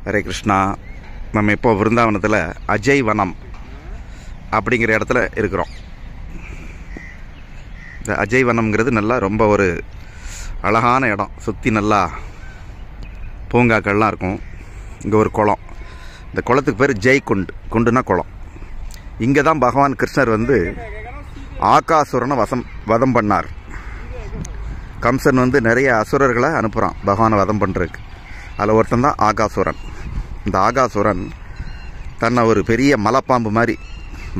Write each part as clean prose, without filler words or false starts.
ஹரே கிருஷ்ணா. நம்ம இப்போ விருந்தாவனத்தில் அஜய் வனம் அப்படிங்கிற இடத்துல இருக்கிறோம். இந்த அஜய் வனம்ங்கிறது நல்லா ரொம்ப ஒரு அழகான இடம். சுற்றி நல்லா பூங்காக்கள்லாம் இருக்கும். இங்கே ஒரு குளம். இந்த குளத்துக்கு பேர் ஜெய் குண்டு. குண்டுனா குளம். இங்கே தான் பகவான் கிருஷ்ணர் வந்து ஆகாசுரனை வதம் பண்ணார். கம்சன் வந்து நிறைய அசுரர்களை அனுப்புகிறான் பகவானை வதம் பண்ணுறதுக்கு. அதில் ஒருத்தன் தான் ஆகாசுரன். இந்த ஆகாசுரன் தன்னை ஒரு பெரிய மலைப்பாம்பு மாதிரி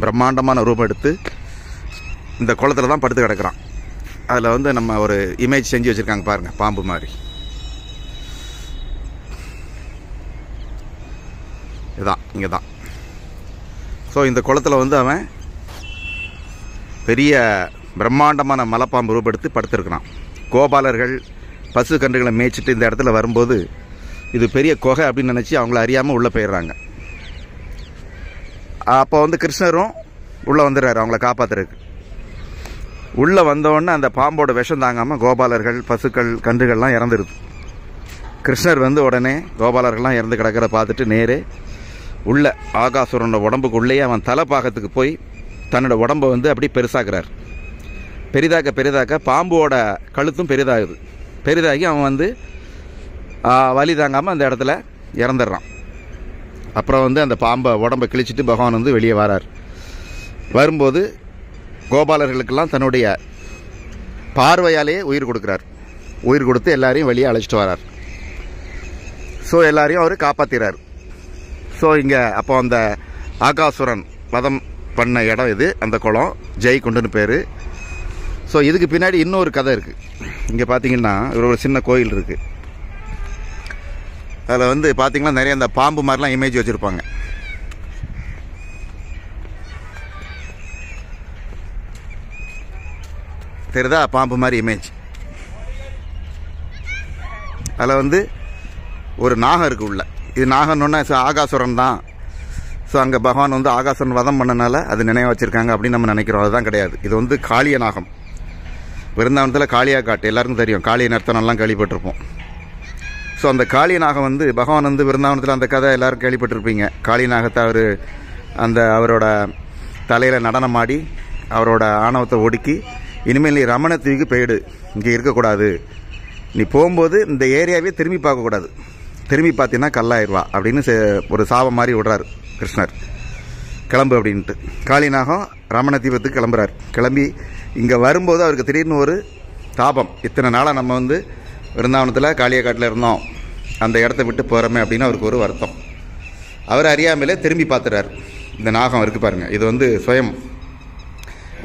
பிரம்மாண்டமான ரூபம் எடுத்து இந்த குளத்தில் தான் படுத்து கிடக்கிறான். அதில் வந்து நம்ம ஒரு இமேஜ் செஞ்சு வச்சுருக்காங்க பாருங்கள், பாம்பு மாதிரி. இதுதான் இங்கே தான். ஸோ இந்த குளத்தில் வந்து அவன் பெரிய பிரம்மாண்டமான மலைப்பாம்பு ரூபெடுத்து படுத்துருக்கிறான். கோபாலர்கள் பசு கன்றுகளை மேய்ச்சிட்டு இந்த இடத்துல வரும்போது இது பெரிய குகை அப்படின்னு நினச்சி அவங்கள அறியாமல் உள்ளே போயிடுறாங்க. அப்போ வந்து கிருஷ்ணரும் உள்ளே வந்துடுறாரு அவங்கள காப்பாற்றுறதுக்கு. உள்ளே வந்தோடனே அந்த பாம்போட விஷம் தாங்காமல் கோபாலர்கள் பசுக்கள் கன்றுகள்லாம் இறந்துருது. கிருஷ்ணர் வந்து உடனே கோபாலர்கள்லாம் இறந்து கிடக்கிறத பார்த்துட்டு நேரே உள்ள ஆகாசுரனோட உடம்புக்குள்ளேயே அவன் தலை பாகத்துக்கு போய் தன்னோட உடம்பை வந்து அப்படி பெருசாக்குறார். பெரிதாக்க பாம்போட கழுத்தும் பெரிதாகுது. பெரிதாகி அவன் வந்து வலி தாங்காமல் அந்த இடத்துல இறந்துடுறான். அப்புறம் வந்து அந்த பாம்பை உடம்பை கிழிச்சிட்டு பகவான் வந்து வெளியே வரார். வரும்போது கோபாலர்களுக்கெல்லாம் தன்னுடைய பார்வையாலேயே உயிர் கொடுக்குறார். உயிர் கொடுத்து எல்லாரையும் வெளியே அழைச்சிட்டு வரார். ஸோ எல்லாரையும் அவர் காப்பாற்றிறார். ஸோ இங்கே அப்போ அந்த ஆகாசுரன் வதம் பண்ண இடம் இது, அந்த குளம் ஜெய் குண்டுன்னு பேர். ஸோ இதுக்கு பின்னாடி இன்னொரு கதை இருக்குது. இங்கே பார்த்தீங்கன்னா ஒரு சின்ன கோயில் இருக்குது. அதில் வந்து பார்த்தீங்கன்னா நிறைய அந்த பாம்பு மாதிரிலாம் இமேஜ் வச்சுருப்பாங்க. தெரியுதா? பாம்பு மாதிரி இமேஜ். அதில் வந்து ஒரு நாகம் இருக்குது உள்ள. இது நாகம்னு ஆகாசுரன் தான். ஸோ அங்கே பகவான் வந்து ஆகாசுரன் வதம் பண்ணனால அது நினைவு வச்சுருக்காங்க அப்படின்னு நம்ம நினைக்கிறோம். அதுதான் கிடையாது. இது வந்து காளிய நாகம். விருந்தாவனத்தில் காளியா காட்டு எல்லாருக்கும் தெரியும். காளிய நர்த்தனம்லாம் கேள்விப்பட்டிருப்போம். ஸோ அந்த காளிய நாகம் வந்து பகவான் வந்து விருந்தாவனத்தில் அந்த கதை எல்லோரும் கேள்விப்பட்டிருப்பீங்க. காளிய நாகத்தை அவரோட தலையில் நடனம் ஆடி அவரோட ஆணவத்தை ஒடுக்கி, இனிமேல் நீ ரமணத்தீவுக்கு போயிடு, இங்கே இருக்கக்கூடாது, நீ போகும்போது இந்த ஏரியாவே திரும்பி பார்க்கக்கூடாது, திரும்பி பார்த்தீங்கன்னா கல்லாயிருவா அப்படின்னு ஒரு சாபம் மாதிரி விடுறாரு கிருஷ்ணர். கிளம்பு அப்படின்ட்டு காளிநாகம் ரமண தீபத்துக்கு கிளம்புறார். கிளம்பி இங்கே வரும்போது அவருக்கு திடீர்னு ஒரு தாபம். இத்தனை நாளாக நம்ம வந்து விருந்தாவனத்தில் காளியக்காட்டில் இருந்தோம், அந்த இடத்த விட்டு போகிறோமே அப்படின்னு அவருக்கு ஒரு வருத்தம். அவர் அறியாமலே திரும்பி பார்த்துறார். இந்த நாகம் இருக்குது பாருங்கள், இது வந்து சுயம்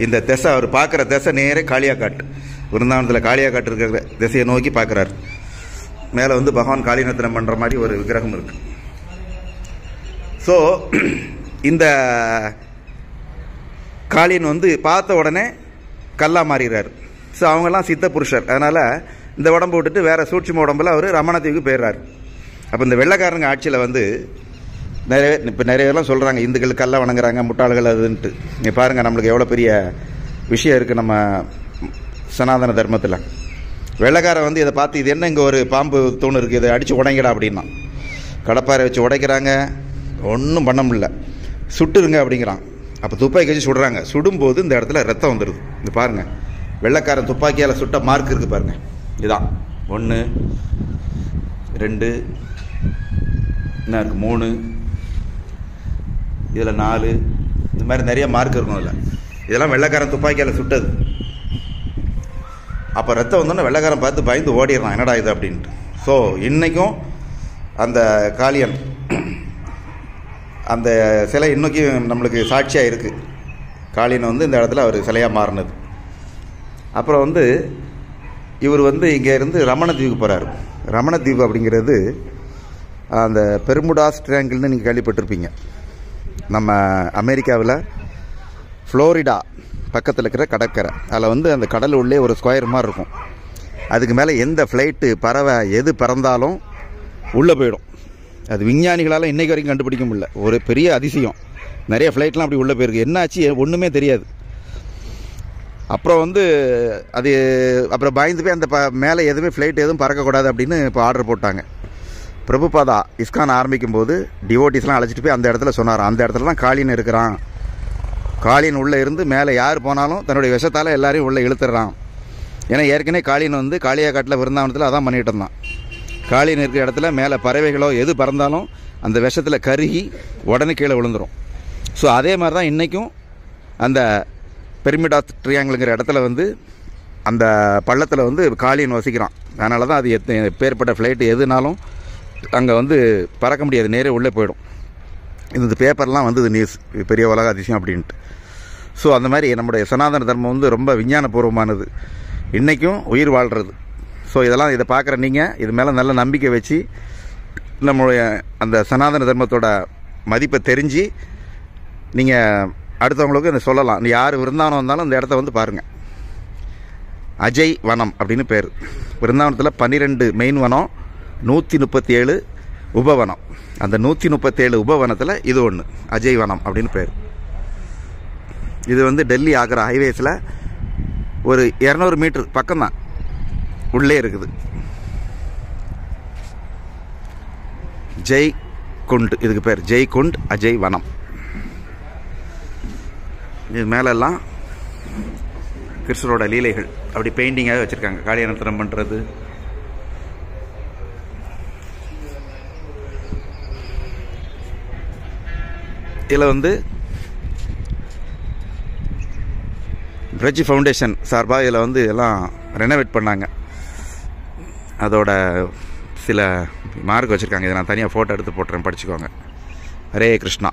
இந்த திசை, அவர் பார்க்குற திசை நேரே காளியாக்காட்டு. விருந்தாவனத்தில் காளியாக்காட்டு இருக்கிற திசையை நோக்கி பார்க்குறார். மேலே வந்து பகவான் காளிநர்த்தனம் பண்ணுற மாதிரி ஒரு விக்கிரகம் இருக்குது. ஸோ இந்த காளியன் வந்து பார்த்த உடனே கல்லா மாறிடுறார். ஸோ அவங்கெல்லாம் சித்த புருஷர். அதனால் இந்த உடம்பு விட்டுட்டு வேறு சூட்சும உடம்பில் அவர் ரமணத்தீவுக்கு போயிடுறார். அப்போ இந்த வெள்ளைக்காரங்க ஆட்சியில் வந்து நிறைய பேர்லாம் சொல்கிறாங்க இந்துக்கள் கல்லை வணங்குறாங்க, முட்டாள்கள் அதுன்ட்டு. நீங்கள் பாருங்கள் நம்மளுக்கு எவ்வளோ பெரிய விஷயம் இருக்குது நம்ம சனாதன தர்மத்தில். வெள்ளைக்காரன் வந்து இதை பார்த்து இது என்ன இங்கே ஒரு பாம்பு தூண் இருக்குது, இதை அடித்து உடைங்கடா அப்படின்னா கடப்பாரை வச்சு உடைக்கிறாங்க. ஒன்றும் பண்ண முடியல. சுட்டுருங்க அப்படிங்கிறான். அப்போ துப்பாக்கி வச்சு சுடுறாங்க. சுடும்போது இந்த இடத்துல ரத்தம் வந்துடுது. இது பாருங்கள், வெள்ளைக்காரன் துப்பாக்கியால் சுட்ட மார்க் இருக்குது பாருங்கள். இதுதான் 1 2 என்ன இருக்குது 3, இதில் 4, இந்த மாதிரி நிறைய மார்க் இருக்கும். இதில் இதெல்லாம் வெள்ளைக்காரன் துப்பாக்கியால் சுட்டது. அப்போ ரத்தம் வந்தோன்னே வெள்ளைக்காரன் பார்த்து பயந்து ஓடிடுறான், என்னடா இது அப்படின்ட்டு. ஸோ இன்றைக்கும் அந்த காளியன் அந்த சிலை இன்னைக்கும் நம்மளுக்கு சாட்சியாக இருக்குது. காளியன் வந்து இந்த இடத்துல அவர் சிலையாக மாறினது. அப்புறம் வந்து இவர் வந்து இங்கே இருந்து ரமணத்தீவுக்கு போகிறார். ரமணத்தீவு அப்படிங்கிறது அந்த பெர்முடாஸ் ட்ரையாங்கிள்னு நீங்கள் கேள்விப்பட்டிருப்பீங்க. நம்ம அமெரிக்காவில் ஃப்ளோரிடா பக்கத்தில் இருக்கிற கடற்கரை. அதில் வந்து அந்த கடல் உள்ளே ஒரு ஸ்கொயர் மாதிரி இருக்கும். அதுக்கு மேலே எந்த ஃப்ளைட்டு பறவை எது பறந்தாலும் உள்ளே போயிடும். அது விஞ்ஞானிகளால் இன்றைக்கு வரைக்கும் கண்டுபிடிக்க முடியல. ஒரு பெரிய அதிசயம். நிறைய ஃப்ளைட்லாம் அப்படி உள்ளே போயிருக்கு. என்னாச்சு ஒன்றுமே தெரியாது. அப்புறம் வந்து அப்புறம் பயந்து போய் அந்த மேலே எதுவுமே ஃப்ளைட் எதுவும் பறக்கக்கூடாது அப்படின்னு இப்போ ஆர்டர் போட்டாங்க. பிரபுபாதா இஸ்கான் ஆரம்பிக்கும் போது டிவோட்டிஸ்லாம் அழைச்சிட்டு போய் அந்த இடத்துல சொன்னார், அந்த இடத்துல தான் காளியன் இருக்கிறான், காளியன் உள்ளே இருந்து மேலே யார் போனாலும் தன்னுடைய விஷத்தால் எல்லாரையும் உள்ளே இழுத்துறான். ஏன்னா ஏற்கனவே காளியன் வந்து காளியாக்காட்டில் விருந்தாவனத்தில் அதான் பண்ணிகிட்டு இருந்தான். காளியன் இருக்கிற இடத்துல மேலே பறவைகளோ எது பறந்தாலும் அந்த விஷத்தில் கருகி உடனே கீழே விழுந்துடும். ஸோ அதே மாதிரி தான் இன்றைக்கும் அந்த பெர்மிட் ஆஃப் ட்ரியாங்கிள்ங்கிற இடத்துல வந்து அந்த பள்ளத்தில் வந்து காளியன் வசிக்கிறான். அதனால தான் அது பேர்பட்ட ஃப்ளைட்டு எதுனாலும் அங்கே வந்து பறக்க முடியாது, நேரே உள்ளே போயிடும். இந்த பேப்பர்லாம் வந்தது நியூஸ், பெரிய உலக அதிசயம் அப்படின்ட்டு. ஸோ அந்த மாதிரி நம்முடைய சனாதன தர்மம் வந்து ரொம்ப விஞ்ஞானபூர்வமானது, இன்றைக்கும் உயிர் வாழ்கிறது. ஸோ இதை பார்க்குற நீங்கள் இது மேலே நல்ல நம்பிக்கை வச்சு நம்மளுடைய அந்த சனாதன தர்மத்தோட மதிப்பை தெரிஞ்சு நீங்கள் அடுத்தவங்களுக்கு இதை சொல்லலாம். நீ யார் விருந்தாவனம் வந்தாலும் இந்த இடத்த வந்து பாருங்கள். அஜய் வனம் அப்படின்னு பேர். விருந்தாவனத்தில் 12 மெயின் வனம், 137 உபவனம். அந்த 137 உபவனத்தில் இது ஒன்று அஜய் வனம் அப்படின்னு பேர். இது வந்து டெல்லி ஆக்ரா ஹைவேஸில் ஒரு 200 மீட்டர் பக்கம்தான் உள்ளே இருக்குது. ஜெய் குண்ட் இதுக்கு பேர், ஜெய் குண்ட் அஜய் வனம். இது மேலெல்லாம் கிருஷ்ணரோட லீலைகள் அப்படி பெயிண்டிங்காக வச்சுருக்காங்க. காளியனத்தனம் பண்ணுறது, இதில் வந்து பிரிட்ஜ் ஃபவுண்டேஷன் சார்பாக இதில் வந்து எல்லாம் ரெனோவேட் பண்ணாங்க. அதோட சில மார்க் வச்சுருக்காங்க. இதை நான் தனியாக ஃபோட்டோ எடுத்து போட்டுறேன், படிச்சுக்கோங்க. ஹரே கிருஷ்ணா.